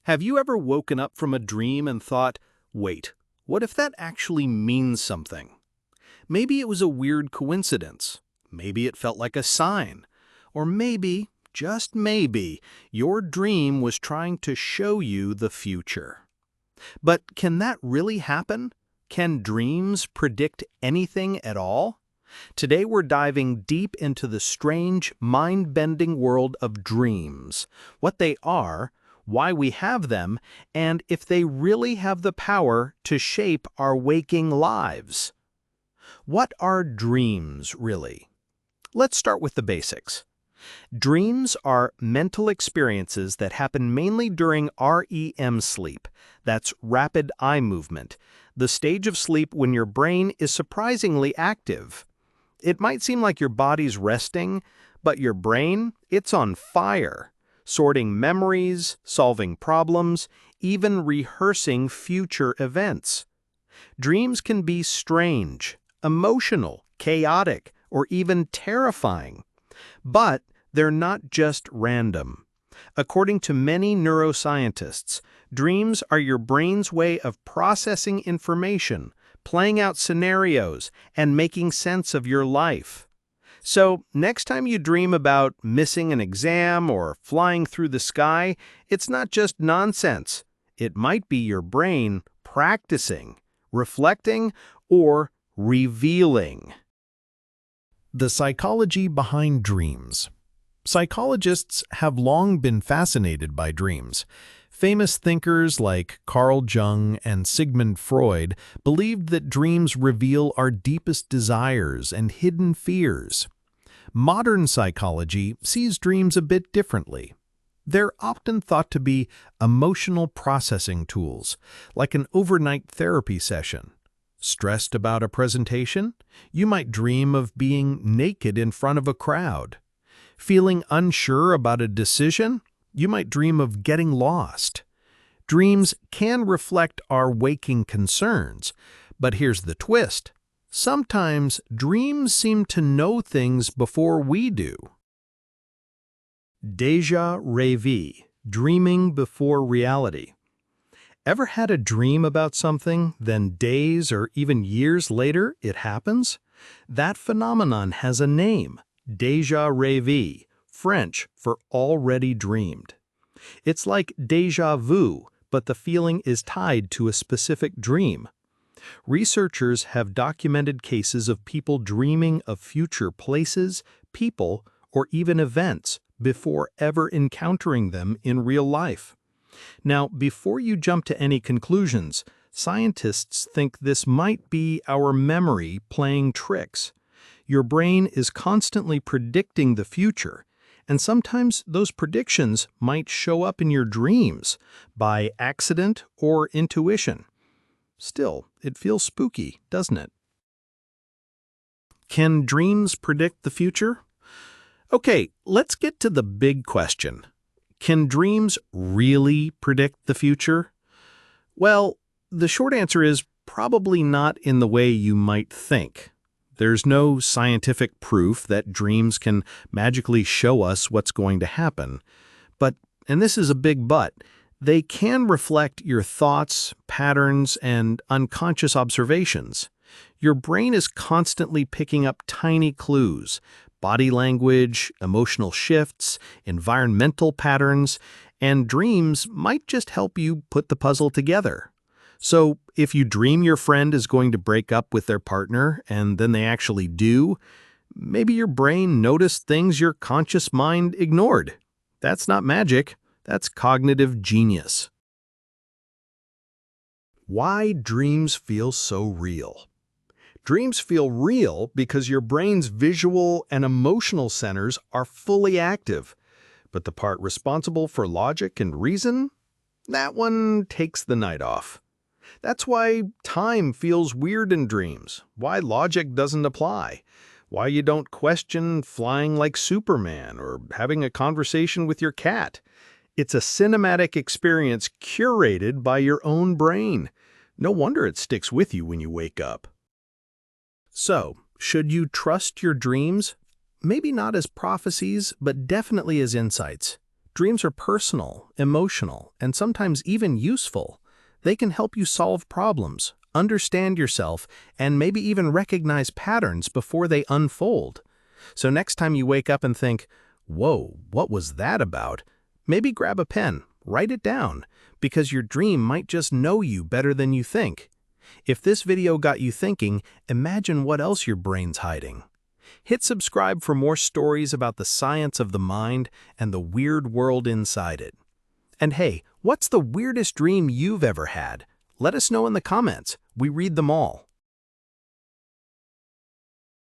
Have you ever woken up from a dream and thought, wait, what if that actually means something? Maybe it was a weird coincidence. Maybe it felt like a sign. Or maybe, just maybe, your dream was trying to show you the future. But can that really happen? Can dreams predict anything at all? Today we're diving deep into the strange, mind-bending world of dreams, what they are, why we have them, and if they really have the power to shape our waking lives. What are dreams, really? Let's start with the basics. Dreams are mental experiences that happen mainly during REM sleep. That's rapid eye movement, the stage of sleep when your brain is surprisingly active. It might seem like your body's resting, but your brain, it's on fire, sorting memories, solving problems, even rehearsing future events. Dreams can be strange, emotional, chaotic, or even terrifying. But they're not just random. According to many neuroscientists, dreams are your brain's way of processing information, playing out scenarios, and making sense of your life. So, next time you dream about missing an exam or flying through the sky, it's not just nonsense. It might be your brain practicing, reflecting, or revealing. The psychology behind dreams. Psychologists have long been fascinated by dreams. Famous thinkers like Carl Jung and Sigmund Freud believed that dreams reveal our deepest desires and hidden fears. Modern psychology sees dreams a bit differently. They're often thought to be emotional processing tools, like an overnight therapy session. Stressed about a presentation? You might dream of being naked in front of a crowd. Feeling unsure about a decision? You might dream of getting lost. Dreams can reflect our waking concerns, but here's the twist. Sometimes dreams seem to know things before we do. Déjà rêvé, dreaming before reality. Ever had a dream about something, then days or even years later it happens? That phenomenon has a name, déjà rêvé, French for already dreamed. It's like déjà vu, but the feeling is tied to a specific dream. Researchers have documented cases of people dreaming of future places, people, or even events before ever encountering them in real life. Now, before you jump to any conclusions, scientists think this might be our memory playing tricks. Your brain is constantly predicting the future, and sometimes those predictions might show up in your dreams by accident or intuition. Still, it feels spooky, doesn't it? Can dreams predict the future? Okay, let's get to the big question. Can dreams really predict the future? Well, the short answer is probably not in the way you might think. There's no scientific proof that dreams can magically show us what's going to happen. But, and this is a big but, they can reflect your thoughts, patterns, and unconscious observations. Your brain is constantly picking up tiny clues, body language, emotional shifts, environmental patterns, and dreams might just help you put the puzzle together. So, if you dream your friend is going to break up with their partner and then they actually do, maybe your brain noticed things your conscious mind ignored. That's not magic, that's cognitive genius. Why dreams feel so real? Dreams feel real because your brain's visual and emotional centers are fully active. But the part responsible for logic and reason? That one takes the night off. That's why time feels weird in dreams, why logic doesn't apply, why you don't question flying like Superman or having a conversation with your cat. It's a cinematic experience curated by your own brain. No wonder it sticks with you when you wake up. So, should you trust your dreams? Maybe not as prophecies, but definitely as insights. Dreams are personal, emotional, and sometimes even useful. They can help you solve problems, understand yourself, and maybe even recognize patterns before they unfold. So next time you wake up and think, "Whoa, what was that about?" maybe grab a pen, write it down, because your dream might just know you better than you think. If this video got you thinking, imagine what else your brain's hiding. Hit subscribe for more stories about the science of the mind and the weird world inside it. And hey, what's the weirdest dream you've ever had? Let us know in the comments. We read them all.